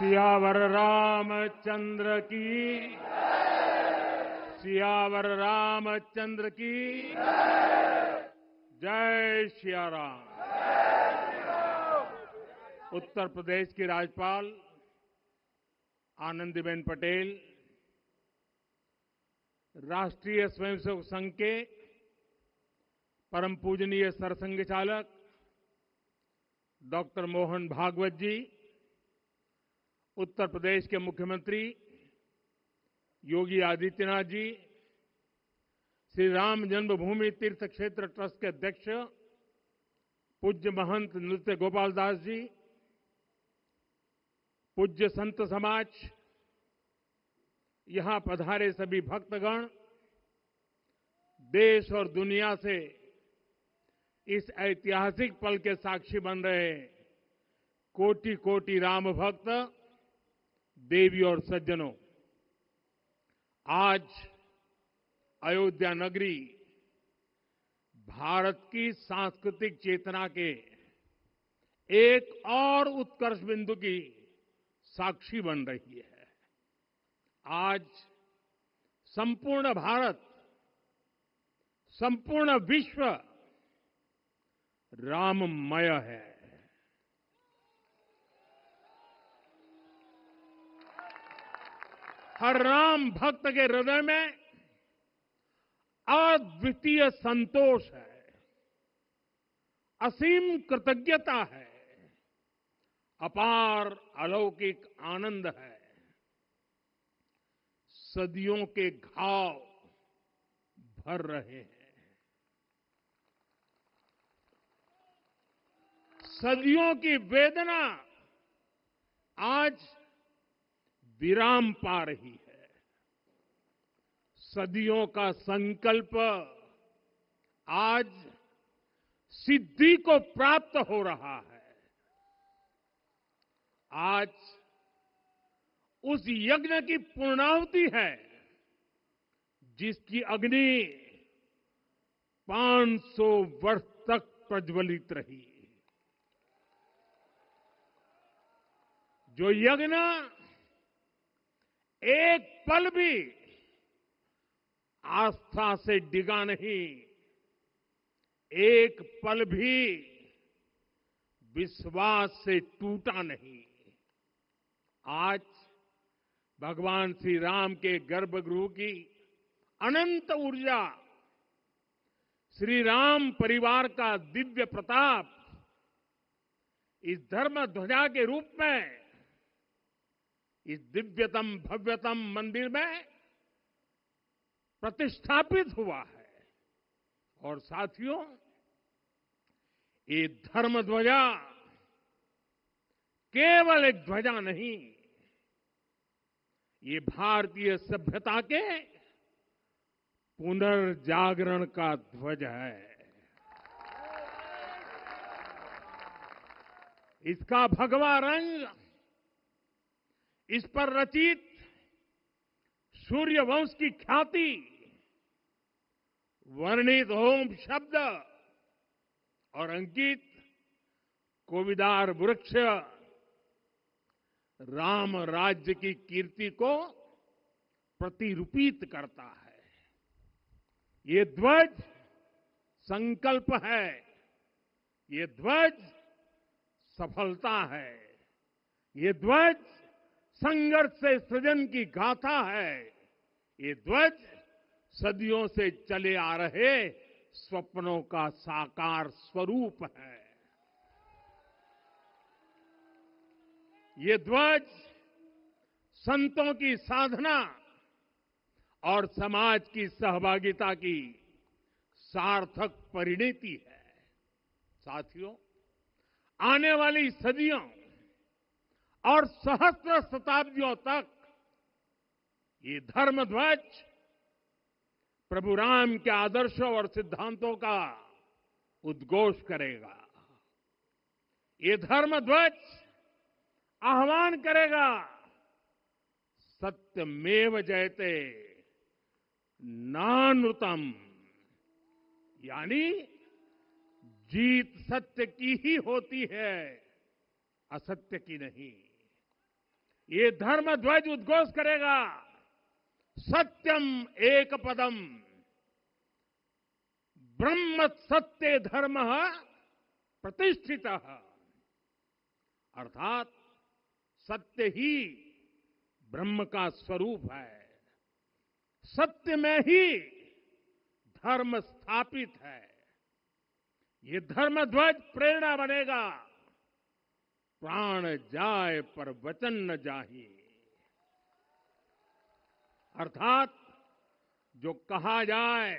सियावर रामचंद्र की, सियावर रामचंद्र की जय सिया राम। उत्तर प्रदेश की राज्यपाल आनंदीबेन पटेल, राष्ट्रीय स्वयंसेवक संघ के परम पूजनीय सरसंघ चालक डॉक्टर मोहन भागवत जी, उत्तर प्रदेश के मुख्यमंत्री योगी आदित्यनाथ जी, श्री राम जन्मभूमि तीर्थ क्षेत्र ट्रस्ट के अध्यक्ष पूज्य महंत नृत्य गोपाल दास जी, पूज्य संत समाज, यहां पधारे सभी भक्तगण, देश और दुनिया से इस ऐतिहासिक पल के साक्षी बन रहे कोटि कोटि राम भक्त, देवी और सज्जनों, आज अयोध्या नगरी भारत की सांस्कृतिक चेतना के एक और उत्कर्ष बिंदु की साक्षी बन रही है। आज संपूर्ण भारत, संपूर्ण विश्व राममय है। हर राम भक्त के हृदय में अद्वितीय संतोष है, असीम कृतज्ञता है, अपार अलौकिक आनंद है। सदियों के घाव भर रहे हैं, सदियों की वेदना आज विराम पा रही है, सदियों का संकल्प आज सिद्धि को प्राप्त हो रहा है। आज उस यज्ञ की पूर्णाहुति है जिसकी अग्नि 500 वर्ष तक प्रज्वलित रही, जो यज्ञ एक पल भी आस्था से डिगा नहीं, एक पल भी विश्वास से टूटा नहीं। आज भगवान श्री राम के गर्भगृह की अनंत ऊर्जा, श्री राम परिवार का दिव्य प्रताप इस धर्म ध्वजा के रूप में इस दिव्यतम भव्यतम मंदिर में प्रतिष्ठापित हुआ है। और साथियों, ये धर्म ध्वजा केवल एक ध्वजा नहीं, ये भारतीय सभ्यता के पुनर्जागरण का ध्वज है। इसका भगवा रंग, इस पर रचित सूर्यवंश की ख्याति, वर्णित ओम शब्द और अंकित कोविदार वृक्ष राम राज्य की कीर्ति को प्रतिरूपित करता है। ये ध्वज संकल्प है, ये ध्वज सफलता है, ये ध्वज संघर्ष से सृजन की गाथा है, ये ध्वज सदियों से चले आ रहे स्वप्नों का साकार स्वरूप है। ये ध्वज संतों की साधना और समाज की सहभागिता की सार्थक परिणति है। साथियों, आने वाली सदियों और सहस्त्र शताब्दियों तक ये धर्म ध्वज प्रभु राम के आदर्शों और सिद्धांतों का उद्घोष करेगा। ये धर्म ध्वज आह्वान करेगा, सत्यमेव जयते नानृतम, यानी जीत सत्य की ही होती है, असत्य की नहीं। ये धर्म ध्वज उद्घोष करेगा, सत्यम एक पदम, ब्रह्म सत्य धर्म प्रतिष्ठित, अर्थात सत्य ही ब्रह्म का स्वरूप है, सत्य में ही धर्म स्थापित है। ये धर्म ध्वज प्रेरणा बनेगा, प्राण जाए पर वचन न जाहि, अर्थात जो कहा जाए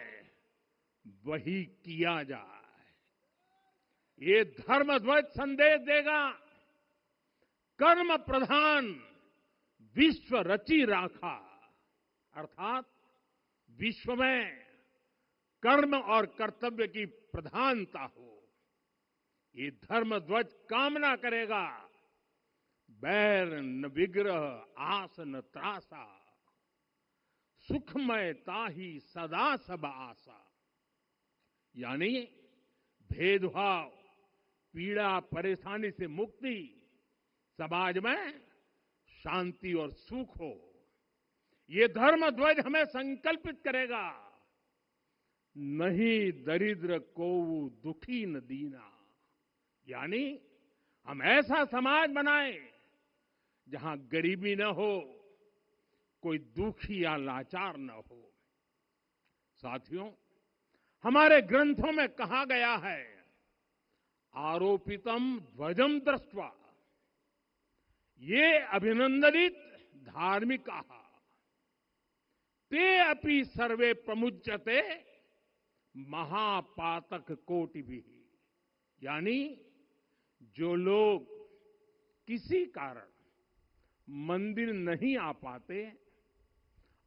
वही किया जाए। ये धर्म ध्वज संदेश देगा, कर्म प्रधान विश्व रची राखा, अर्थात विश्व में कर्म और कर्तव्य की प्रधानता हो। ये धर्म ध्वज कामना करेगा, बैर न विग्रह आस न त्रासा, सुखमय ताहि सदा सब आशा, यानी भेदभाव, पीड़ा, परेशानी से मुक्ति, समाज में शांति और सुख हो। ये धर्म ध्वज हमें संकल्पित करेगा, नहीं दरिद्र कोउ दुखी न दीना, यानी हम ऐसा समाज बनाएं जहां गरीबी न हो, कोई दुखी या लाचार न हो। साथियों, हमारे ग्रंथों में कहा गया है, आरोपितम ध्वजम दृष्ट्वा, ये अभिनंदनित धार्मिका, ते अपि सर्वे प्रमुच्यते महापातक कोटि भी, यानी जो लोग किसी कारण मंदिर नहीं आ पाते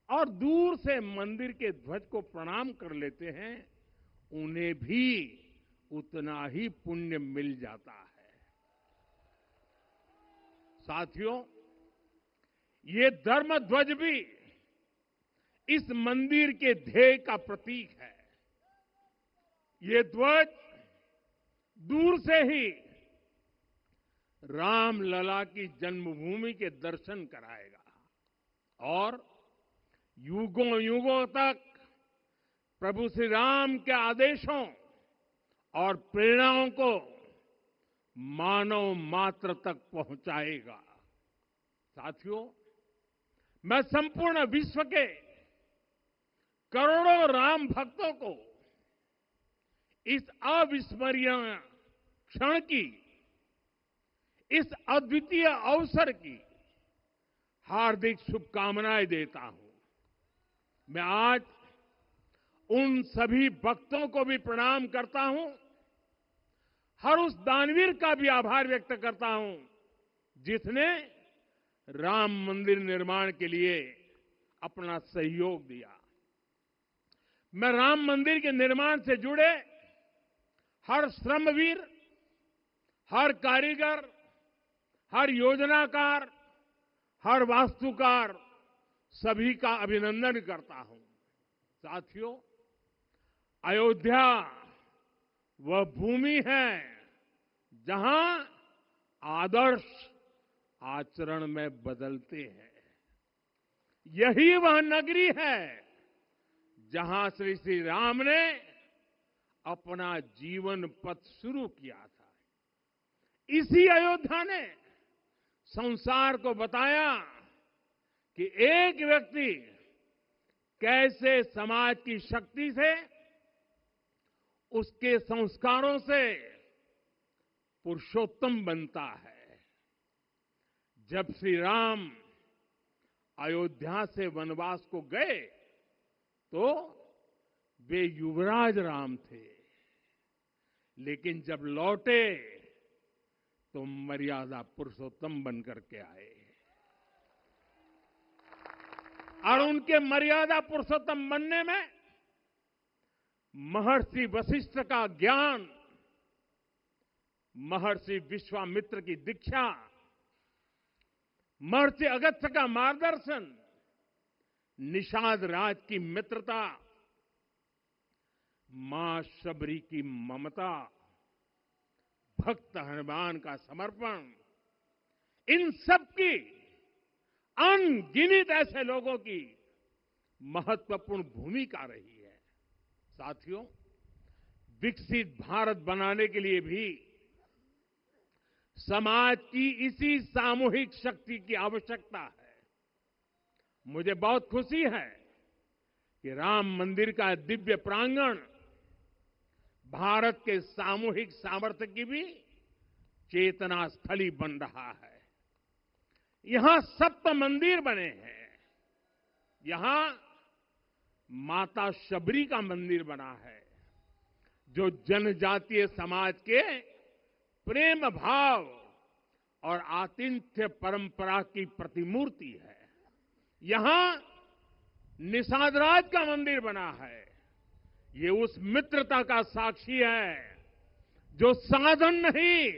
और दूर से मंदिर के ध्वज को प्रणाम कर लेते हैं, उन्हें भी उतना ही पुण्य मिल जाता है। साथियों, ये धर्म ध्वज भी इस मंदिर के ध्येय का प्रतीक है। ये ध्वज दूर से ही रामलला की जन्मभूमि के दर्शन कराएगा और युगों युगों तक प्रभु श्री राम के आदेशों और प्रेरणाओं को मानव मात्र तक पहुंचाएगा। साथियों, मैं संपूर्ण विश्व के करोड़ों राम भक्तों को इस अविस्मरणीय क्षण की, इस अद्वितीय अवसर की हार्दिक शुभकामनाएं देता हूं। मैं आज उन सभी भक्तों को भी प्रणाम करता हूं, हर उस दानवीर का भी आभार व्यक्त करता हूं जिसने राम मंदिर निर्माण के लिए अपना सहयोग दिया। मैं राम मंदिर के निर्माण से जुड़े हर श्रमवीर, हर कारीगर, हर योजनाकार, हर वास्तुकार, सभी का अभिनंदन करता हूं। साथियों, अयोध्या वह भूमि है जहां आदर्श आचरण में बदलते हैं। यही वह नगरी है जहां श्री राम ने अपना जीवन पथ शुरू किया था। इसी अयोध्या ने संसार को बताया कि एक व्यक्ति कैसे समाज की शक्ति से, उसके संस्कारों से पुरुषोत्तम बनता है। जब श्री राम अयोध्या से वनवास को गए तो वे युवराज राम थे, लेकिन जब लौटे तो मर्यादा पुरुषोत्तम बनकर के आए और उनके मर्यादा पुरुषोत्तम बनने में महर्षि वशिष्ठ का ज्ञान, महर्षि विश्वामित्र की दीक्षा, महर्षि अगस्त्य का मार्गदर्शन, निषाद राज की मित्रता, मां शबरी की ममता, भक्त हनुमान का समर्पण, इन सब की अनगिनत ऐसे लोगों की महत्वपूर्ण भूमिका रही है। साथियों, विकसित भारत बनाने के लिए भी समाज की इसी सामूहिक शक्ति की आवश्यकता है। मुझे बहुत खुशी है कि राम मंदिर का दिव्य प्रांगण भारत के सामूहिक सामर्थ्य की भी चेतना स्थली बन रहा है। यहां 7 मंदिर बने हैं। यहां माता शबरी का मंदिर बना है, जो जनजातीय समाज के प्रेम भाव और आतिथ्य परंपरा की प्रतिमूर्ति है। यहां निषादराज का मंदिर बना है। ये उस मित्रता का साक्षी है जो साधन नहीं,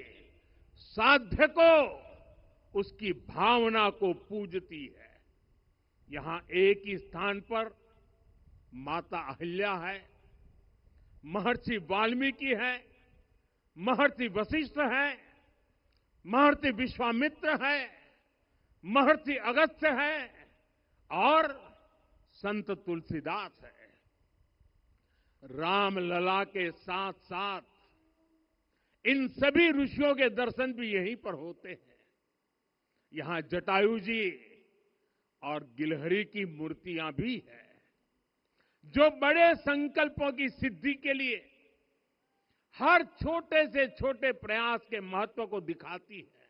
साध्य को, उसकी भावना को पूजती है। यहां एक ही स्थान पर माता अहिल्या है, महर्षि वाल्मीकि है, महर्षि वशिष्ठ है, महर्षि विश्वामित्र है, महर्षि अगस्त्य है और संत तुलसीदास है। रामलला के साथ साथ इन सभी ऋषियों के दर्शन भी यहीं पर होते हैं। यहां जटायु जी और गिलहरी की मूर्तियां भी है, जो बड़े संकल्पों की सिद्धि के लिए हर छोटे से छोटे प्रयास के महत्व को दिखाती है।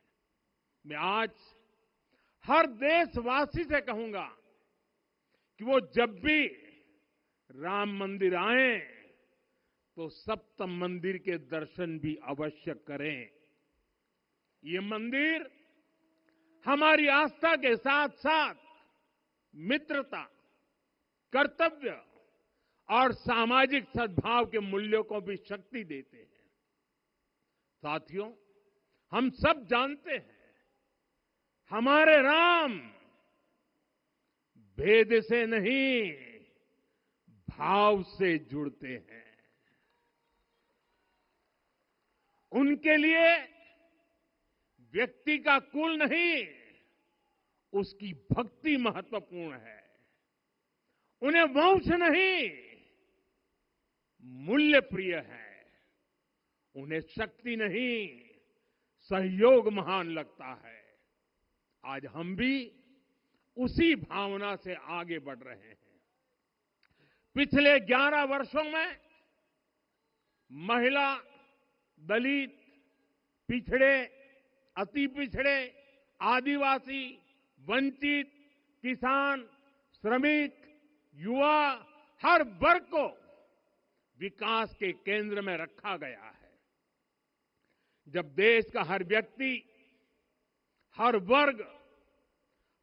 मैं आज हर देशवासी से कहूंगा कि वो जब भी राम मंदिर आए तो सप्त मंदिर के दर्शन भी अवश्य करें। ये मंदिर हमारी आस्था के साथ साथ मित्रता, कर्तव्य और सामाजिक सद्भाव के मूल्यों को भी शक्ति देते हैं। साथियों, हम सब जानते हैं हमारे राम भेद से नहीं, भाव से जुड़ते हैं। उनके लिए व्यक्ति का कुल नहीं, उसकी भक्ति महत्वपूर्ण है। उन्हें वंश नहीं, मूल्य प्रिय है। उन्हें शक्ति नहीं, सहयोग महान लगता है। आज हम भी उसी भावना से आगे बढ़ रहे हैं। पिछले 11 वर्षों में महिला, दलित, पिछड़े, अति पिछड़े, आदिवासी, वंचित, किसान, श्रमिक, युवा, हर वर्ग को विकास के केंद्र में रखा गया है। जब देश का हर व्यक्ति, हर वर्ग,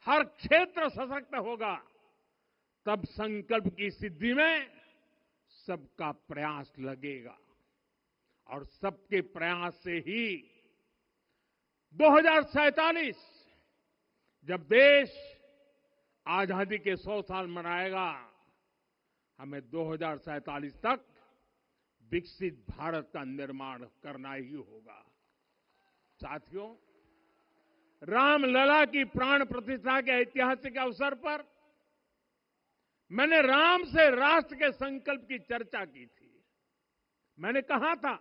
हर क्षेत्र सशक्त होगा, तब संकल्प की सिद्धि में सबका प्रयास लगेगा और सबके प्रयास से ही 2047 जब देश आजादी के 100 साल मनाएगा, हमें 2047 तक विकसित भारत का निर्माण करना ही होगा। साथियों, रामलला की प्राण प्रतिष्ठा के ऐतिहासिक अवसर पर मैंने राम से राष्ट्र के संकल्प की चर्चा की थी। मैंने कहा था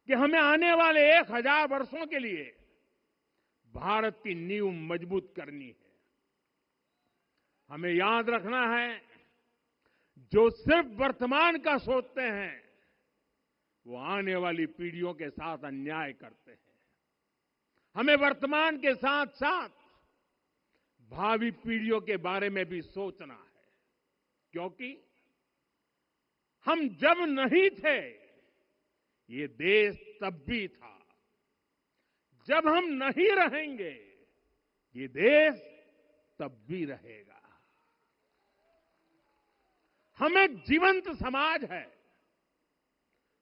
कि हमें आने वाले 1000 वर्षों के लिए भारत की नींव मजबूत करनी है। हमें याद रखना है, जो सिर्फ वर्तमान का सोचते हैं वो आने वाली पीढ़ियों के साथ अन्याय करते हैं। हमें वर्तमान के साथ साथ भावी पीढ़ियों के बारे में भी सोचना है, क्योंकि हम जब नहीं थे ये देश तब भी था, जब हम नहीं रहेंगे ये देश तब भी रहेगा। हम एक जीवंत समाज है,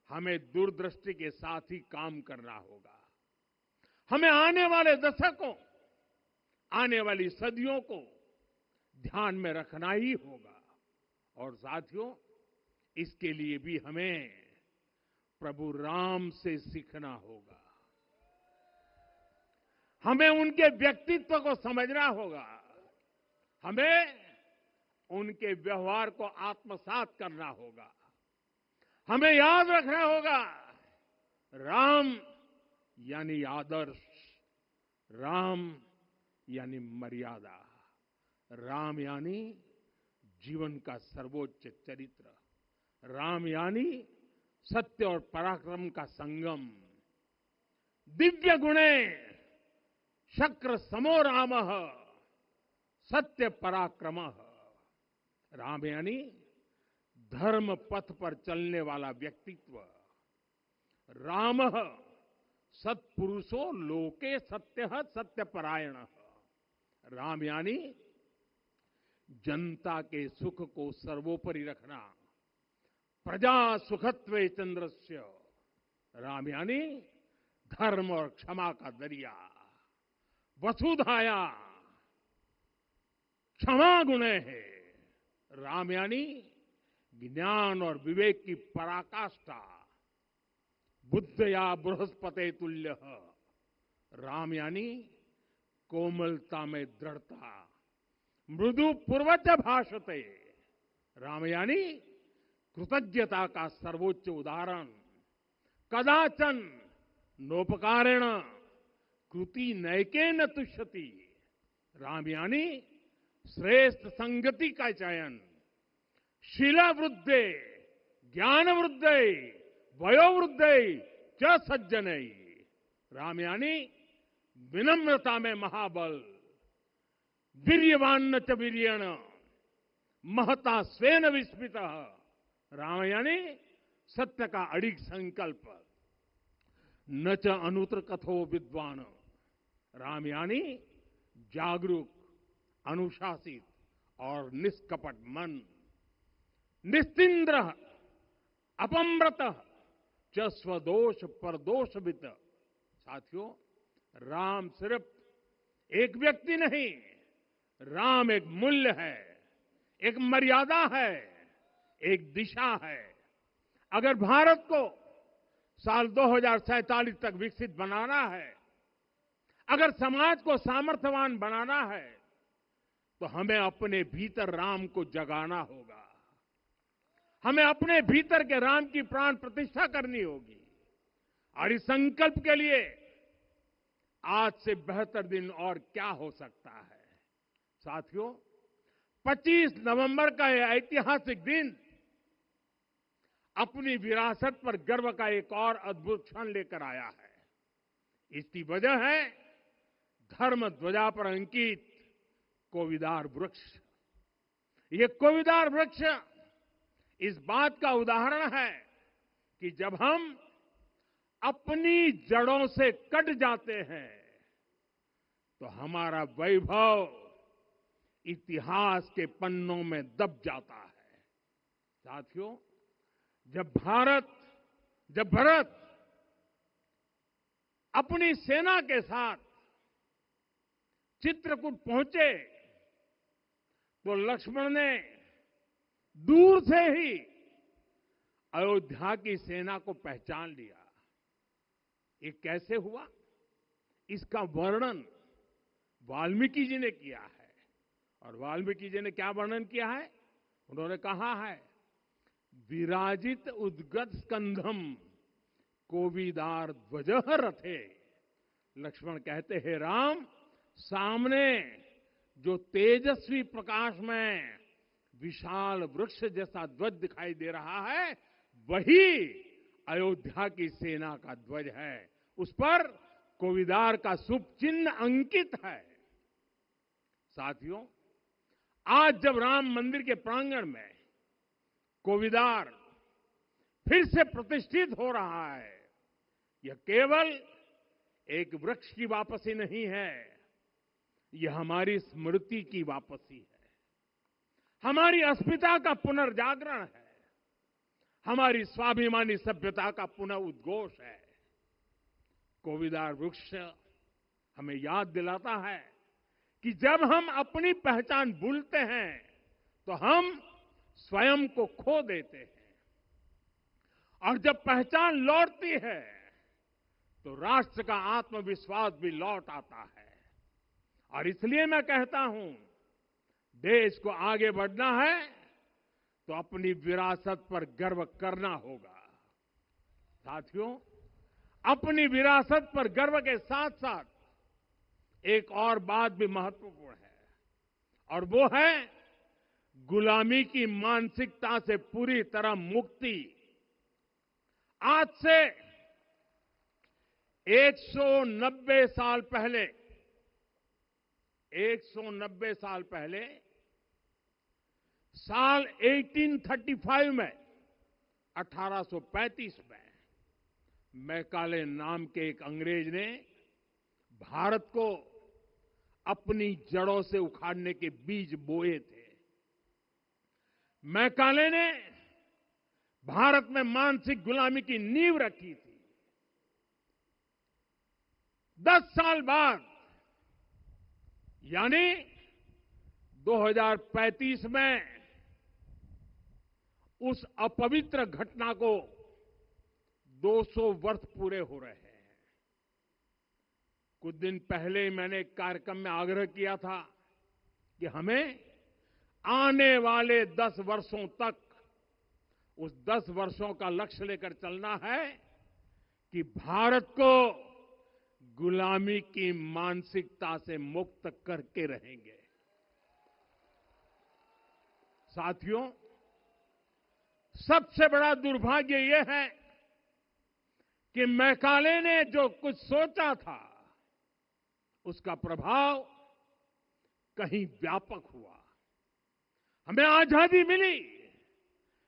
हमें दूरदृष्टि के साथ ही काम करना होगा। हमें आने वाले दशकों, आने वाली सदियों को ध्यान में रखना ही होगा। और साथियों, इसके लिए भी हमें प्रभु राम से सीखना होगा। हमें उनके व्यक्तित्व को समझना होगा। हमें उनके व्यवहार को आत्मसात करना होगा। हमें याद रखना होगा, राम यानी आदर्श, राम यानी मर्यादा, राम यानी जीवन का सर्वोच्च चरित्र, राम यानी सत्य और पराक्रम का संगम। दिव्य गुणे शक्र समो रामः सत्य पराक्रमः। राम यानी धर्म पथ पर चलने वाला व्यक्तित्व। रामः सत्पुरुषो लोके सत्यः सत्यपरायणः। राम यानी जनता के सुख को सर्वोपरि रखना। प्रजा सुखत्वे चंद्रस्य। राम यानी धर्म और क्षमा का दरिया। वसुधाया क्षमा गुणे है। राम यानी ज्ञान और विवेक की पराकाष्ठा। बुद्ध या बृहस्पति तुल्य। राम यानी कोमलता में दृढ़ता। मृदु पूर्वज भाषते। राम यानी कृतज्ञता का सर्वोच्च उदाहरण। कदाचन नोपकारेण कृति नैकेन तुष्यति। राम यानी श्रेष्ठ संगति का चयन। शीला वृद्धे ज्ञान वृद्धे वयोवृद्धे च सज्जने। राम यानी विनम्रता में महाबल। वीर्यवान च वीर्येण महता स्वेन विस्मितः। राम यानी सत्य का अडिग संकल्प। न च अनुत्र कथो विद्वान। राम यानी जागरूक, अनुशासित और निष्कपट मन। निस्तिंद्र अपम्रत च स्वदोष परदोषवित। साथियों, राम सिर्फ एक व्यक्ति नहीं, राम एक मूल्य है, एक मर्यादा है, एक दिशा है। अगर भारत को साल 2047 तक विकसित बनाना है, अगर समाज को सामर्थ्यवान बनाना है, तो हमें अपने भीतर राम को जगाना होगा। हमें अपने भीतर के राम की प्राण प्रतिष्ठा करनी होगी। और इस संकल्प के लिए आज से बेहतर दिन और क्या हो सकता है। साथियों, 25 नवंबर का यह ऐतिहासिक दिन अपनी विरासत पर गर्व का एक और अद्भुत क्षण लेकर आया है। इसकी वजह है धर्म ध्वजा पर अंकित कोविदार वृक्ष। ये कोविदार वृक्ष इस बात का उदाहरण है कि जब हम अपनी जड़ों से कट जाते हैं तो हमारा वैभव इतिहास के पन्नों में दब जाता है। साथियों, जब भरत अपनी सेना के साथ चित्रकूट पहुंचे तो लक्ष्मण ने दूर से ही अयोध्या की सेना को पहचान लिया। ये कैसे हुआ, इसका वर्णन वाल्मीकि जी ने किया है। और वाल्मीकि जी ने क्या वर्णन किया है? उन्होंने कहा है, विराजित उद्गत स्कंधम कोविदार ध्वजः रथे। लक्ष्मण कहते हैं, राम, सामने जो तेजस्वी प्रकाश में विशाल वृक्ष जैसा ध्वज दिखाई दे रहा है, वही अयोध्या की सेना का ध्वज है। उस पर कोविदार का शुभ चिन्ह अंकित है। साथियों, आज जब राम मंदिर के प्रांगण में कोविदार फिर से प्रतिष्ठित हो रहा है, यह केवल एक वृक्ष की वापसी नहीं है, यह हमारी स्मृति की वापसी है, हमारी अस्मिता का पुनर्जागरण है, हमारी स्वाभिमानी सभ्यता का पुनः उद्घोष है। कोविदार वृक्ष हमें याद दिलाता है कि जब हम अपनी पहचान भूलते हैं तो हम स्वयं को खो देते हैं, और जब पहचान लौटती है तो राष्ट्र का आत्मविश्वास भी लौट आता है। और इसलिए मैं कहता हूं, देश को आगे बढ़ना है तो अपनी विरासत पर गर्व करना होगा। साथियों, अपनी विरासत पर गर्व के साथ साथ एक और बात भी महत्वपूर्ण है, और वो है गुलामी की मानसिकता से पूरी तरह मुक्ति। आज से 190 साल पहले 190 साल पहले साल 1835 में 1835 में मैकाले नाम के एक अंग्रेज ने भारत को अपनी जड़ों से उखाड़ने के बीज बोए थे। मैकाले ने भारत में मानसिक गुलामी की नींव रखी थी। 10 साल बाद यानी 2035 में उस अपवित्र घटना को 200 वर्ष पूरे हो रहे हैं। कुछ दिन पहले मैंने एक कार्यक्रम में आग्रह किया था कि हमें आने वाले 10 वर्षों तक उस 10 वर्षों का लक्ष्य लेकर चलना है कि भारत को गुलामी की मानसिकता से मुक्त करके रहेंगे। साथियों, सबसे बड़ा दुर्भाग्य यह है कि मैकाले ने जो कुछ सोचा था उसका प्रभाव कहीं व्यापक हुआ। हमें आजादी मिली,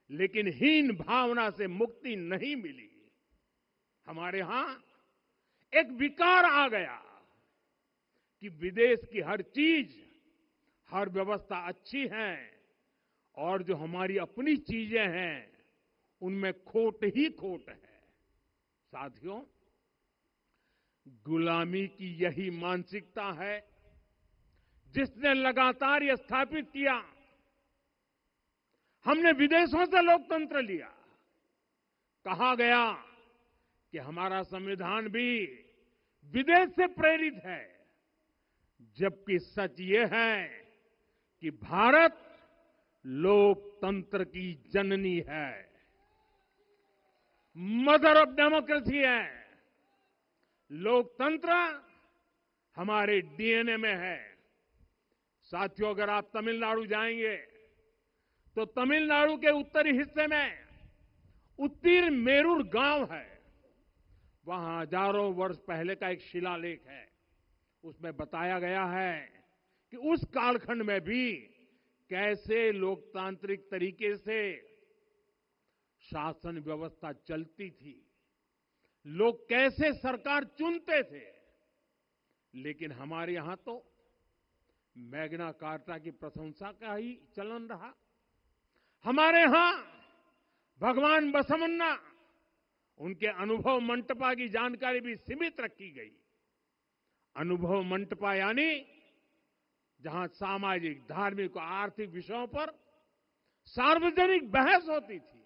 लेकिन हीन भावना से मुक्ति नहीं मिली। हमारे यहां एक विकार आ गया कि विदेश की हर चीज, हर व्यवस्था अच्छी है और जो हमारी अपनी चीजें हैं उनमें खोट ही खोट है। साथियों, गुलामी की यही मानसिकता है जिसने लगातार यह स्थापित किया। हमने विदेशों से लोकतंत्र लिया। कहा गया कि हमारा संविधान भी विदेश से प्रेरित है, जबकि सच ये है कि भारत लोकतंत्र की जननी है, मदर ऑफ डेमोक्रेसी है। लोकतंत्र हमारे डीएनए में है। साथियों, अगर आप तमिलनाडु जाएंगे तो तमिलनाडु के उत्तरी हिस्से में उत्तीर मेरूर गांव है। वहां हजारों वर्ष पहले का एक शिलालेख है। उसमें बताया गया है कि उस कालखंड में भी कैसे लोकतांत्रिक तरीके से शासन व्यवस्था चलती थी, लोग कैसे सरकार चुनते थे। लेकिन हमारे यहां तो मैग्ना कार्टा की प्रशंसा का ही चलन रहा। हमारे यहां भगवान बसवन्ना, उनके अनुभव मंटपा की जानकारी भी सीमित रखी गई। अनुभव मंटपा यानी जहां सामाजिक, धार्मिक और आर्थिक विषयों पर सार्वजनिक बहस होती थी,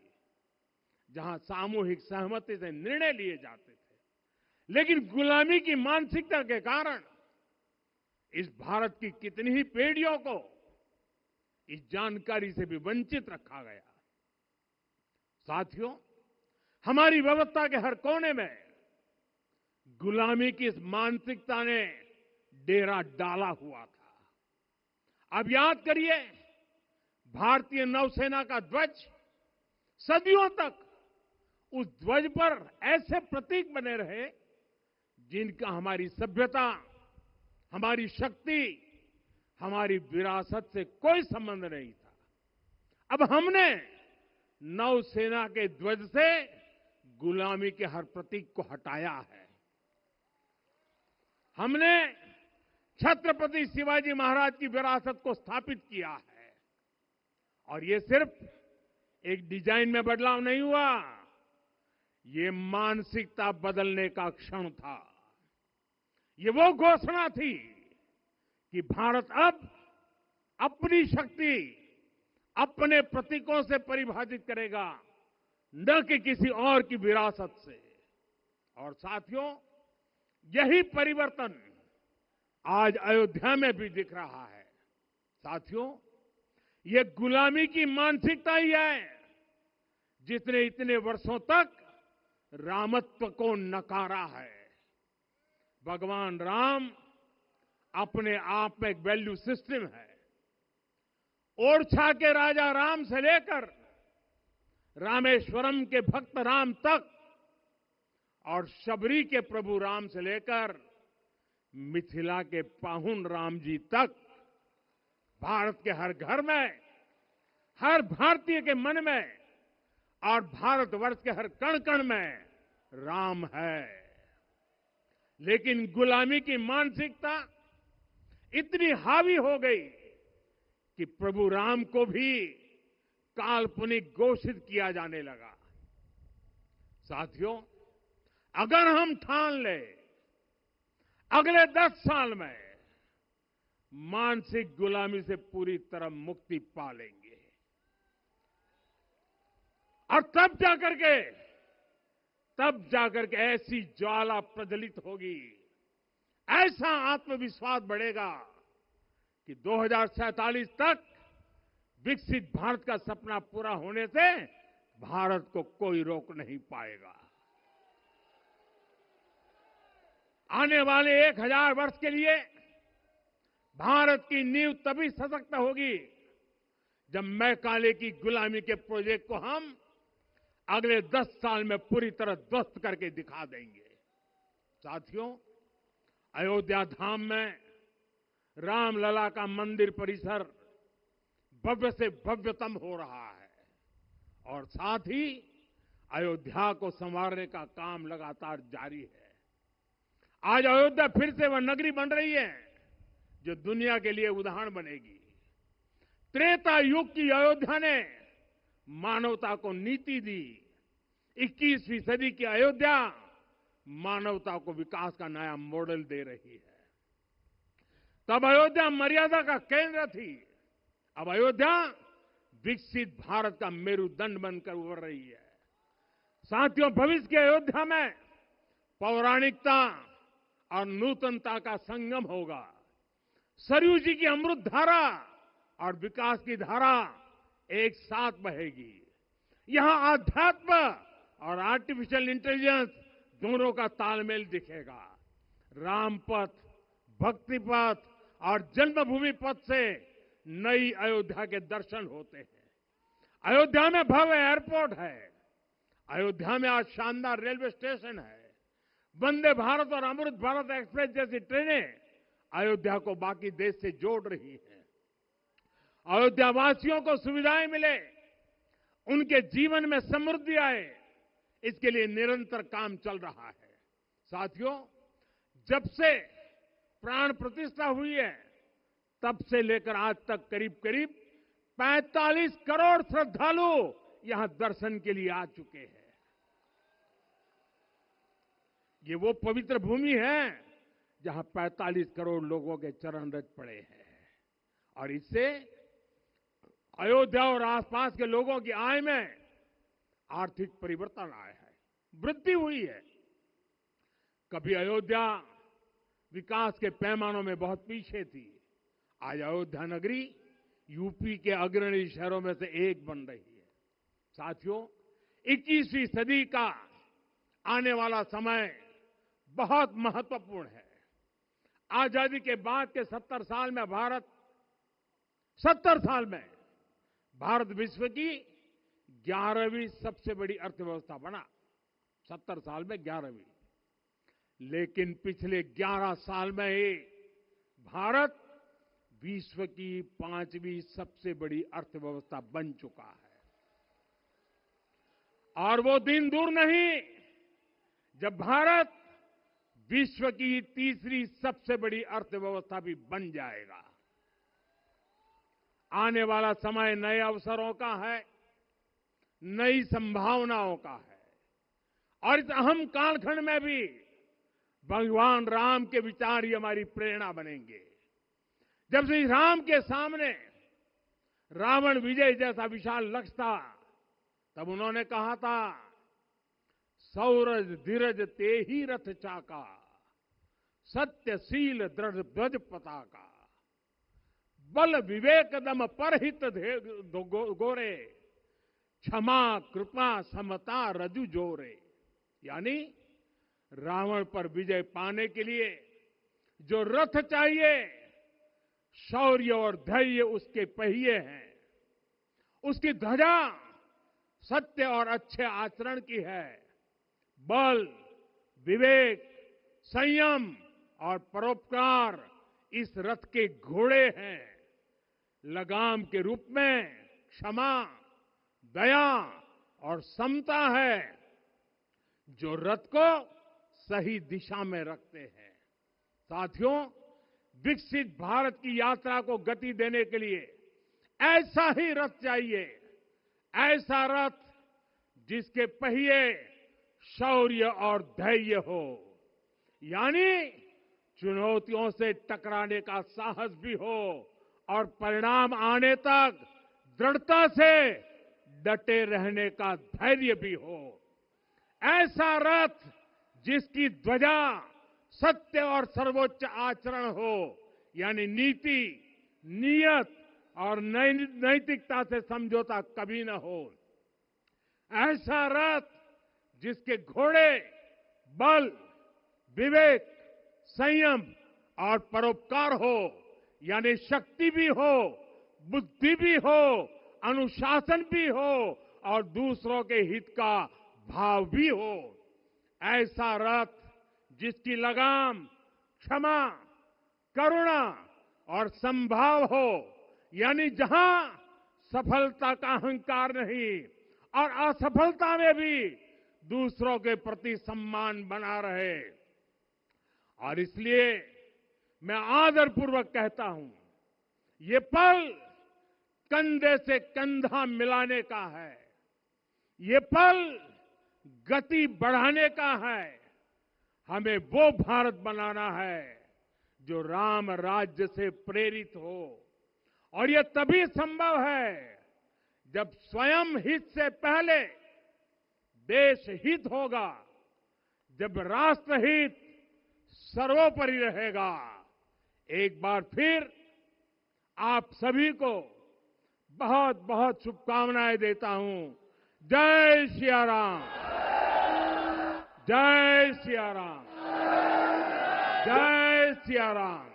जहां सामूहिक सहमति से निर्णय लिए जाते थे। लेकिन गुलामी की मानसिकता के कारण इस भारत की कितनी ही पीढ़ियों को इस जानकारी से भी वंचित रखा गया। साथियों, हमारी व्यवस्था के हर कोने में गुलामी की इस मानसिकता ने डेरा डाला हुआ था। अब याद करिए, भारतीय नौसेना का ध्वज सदियों तक उस ध्वज पर ऐसे प्रतीक बने रहे जिनका हमारी सभ्यता, हमारी शक्ति, हमारी विरासत से कोई संबंध नहीं था। अब हमने नौसेना के ध्वज से गुलामी के हर प्रतीक को हटाया है। हमने छत्रपति शिवाजी महाराज की विरासत को स्थापित किया है। और ये सिर्फ एक डिजाइन में बदलाव नहीं हुआ, ये मानसिकता बदलने का क्षण था। ये वो घोषणा थी कि भारत अब अपनी शक्ति अपने प्रतीकों से परिभाषित करेगा, न कि किसी और की विरासत से। और साथियों, यही परिवर्तन आज अयोध्या में भी दिख रहा है। साथियों, ये गुलामी की मानसिकता ही है जिसने इतने वर्षों तक रामत्व को नकारा है। भगवान राम अपने आप में एक वैल्यू सिस्टम है। ओरछा के राजा राम से लेकर रामेश्वरम के भक्त राम तक और शबरी के प्रभु राम से लेकर मिथिला के पाहुन राम जी तक भारत के हर घर में, हर भारतीय के मन में और भारतवर्ष के हर कण कण में राम है। लेकिन गुलामी की मानसिकता इतनी हावी हो गई कि प्रभु राम को भी काल्पनिक घोषित किया जाने लगा। साथियों, अगर हम ठान ले अगले 10 साल में मानसिक गुलामी से पूरी तरह मुक्ति पा लेंगे और तब जाकर के ऐसी ज्वाला प्रज्वलित होगी, ऐसा आत्मविश्वास बढ़ेगा कि 2047 तक विकसित भारत का सपना पूरा होने से भारत को कोई रोक नहीं पाएगा। आने वाले 1000 वर्ष के लिए भारत की नींव तभी सशक्त होगी जब मैकाले की गुलामी के प्रोजेक्ट को हम अगले 10 साल में पूरी तरह ध्वस्त करके दिखा देंगे। साथियों, अयोध्या धाम में रामलला का मंदिर परिसर भव्य से भव्यतम हो रहा है और साथ ही अयोध्या को संवारने का काम लगातार जारी है। आज अयोध्या फिर से वह नगरी बन रही है जो दुनिया के लिए उदाहरण बनेगी। त्रेता युग की अयोध्या ने मानवता को नीति दी। 21वीं सदी की अयोध्या मानवता को विकास का नया मॉडल दे रही है। तब अयोध्या मर्यादा का केंद्र थी, अब अयोध्या विकसित भारत का मेरुदंड बनकर उभर रही है। साथियों, भविष्य की अयोध्या में पौराणिकता और नूतनता का संगम होगा। सरयू जी की अमृत धारा और विकास की धारा एक साथ बहेगी। यहां आध्यात्म और आर्टिफिशियल इंटेलिजेंस दोनों का तालमेल दिखेगा। राम पथ, भक्ति पथ और जन्मभूमि पथ से नई अयोध्या के दर्शन होते हैं। अयोध्या में भव्य एयरपोर्ट है। अयोध्या में आज शानदार रेलवे स्टेशन है। वंदे भारत और अमृत भारत एक्सप्रेस जैसी ट्रेनें अयोध्या को बाकी देश से जोड़ रही हैं। अयोध्या वासियों को सुविधाएं मिले, उनके जीवन में समृद्धि आए, इसके लिए निरंतर काम चल रहा है। साथियों, जब से प्राण प्रतिष्ठा हुई है तब से लेकर आज तक करीब करीब 45 करोड़ श्रद्धालु यहां दर्शन के लिए आ चुके हैं। ये वो पवित्र भूमि है जहां 45 करोड़ लोगों के चरण रज पड़े हैं और इससे अयोध्या और आसपास के लोगों की आय में आर्थिक परिवर्तन आया है, वृद्धि हुई है। कभी अयोध्या विकास के पैमानों में बहुत पीछे थी, आज अयोध्या नगरी यूपी के अग्रणी शहरों में से एक बन रही है। साथियों, 21वीं सदी का आने वाला समय बहुत महत्वपूर्ण है। आजादी के बाद के 70 साल में भारत विश्व की 11वीं सबसे बड़ी अर्थव्यवस्था बना। 70 साल में 11वीं। लेकिन पिछले 11 साल में ही भारत विश्व की 5वीं सबसे बड़ी अर्थव्यवस्था बन चुका है। और वो दिन दूर नहीं जब भारत विश्व की 3री सबसे बड़ी अर्थव्यवस्था भी बन जाएगा। आने वाला समय नए अवसरों का है, नई संभावनाओं का है और इस अहम कालखंड में भी भगवान राम के विचार ही हमारी प्रेरणा बनेंगे। जब श्री राम के सामने रावण विजय जैसा विशाल लक्ष्य था, तब उन्होंने कहा था, सौरज धीरज ते ही रथ चाका, सत्यशील दृढ़ ध्वज पताका, बल विवेक दम परहित गोरे, क्षमा कृपा समता रजु जोरे। यानी रावण पर विजय पाने के लिए जो रथ चाहिए, शौर्य और धैर्य उसके पहिए हैं, उसकी ध्वजा सत्य और अच्छे आचरण की है, बल विवेक संयम और परोपकार इस रथ के घोड़े हैं। लगाम के रूप में क्षमा दया और समता है जो रथ को सही दिशा में रखते हैं। साथियों, विकसित भारत की यात्रा को गति देने के लिए ऐसा ही रथ चाहिए, ऐसा रथ जिसके पहिए शौर्य और धैर्य हो, यानी चुनौतियों से टकराने का साहस भी हो और परिणाम आने तक दृढ़ता से डटे रहने का धैर्य भी हो। ऐसा रथ जिसकी ध्वजा सत्य और सर्वोच्च आचरण हो, यानी नीति नियत और नैतिकता से समझौता कभी न हो। ऐसा रथ जिसके घोड़े बल विवेक संयम और परोपकार हो, यानी शक्ति भी हो बुद्धि भी हो अनुशासन भी हो और दूसरों के हित का भाव भी हो। ऐसा रथ जिसकी लगाम क्षमा करुणा और संभाव हो, यानी जहां सफलता का अहंकार नहीं और असफलता में भी दूसरों के प्रति सम्मान बना रहे। और इसलिए मैं आदरपूर्वक कहता हूं, ये पल कंधे से कंधा मिलाने का है, ये पल गति बढ़ाने का है। हमें वो भारत बनाना है जो राम राज्य से प्रेरित हो, और ये तभी संभव है जब स्वयं हित से पहले देश हित होगा, जब राष्ट्र हित सर्वोपरि रहेगा। एक बार फिर आप सभी को बहुत बहुत शुभकामनाएं देता हूं। जय सिया राम, जय सिया राम, जय सिया राम।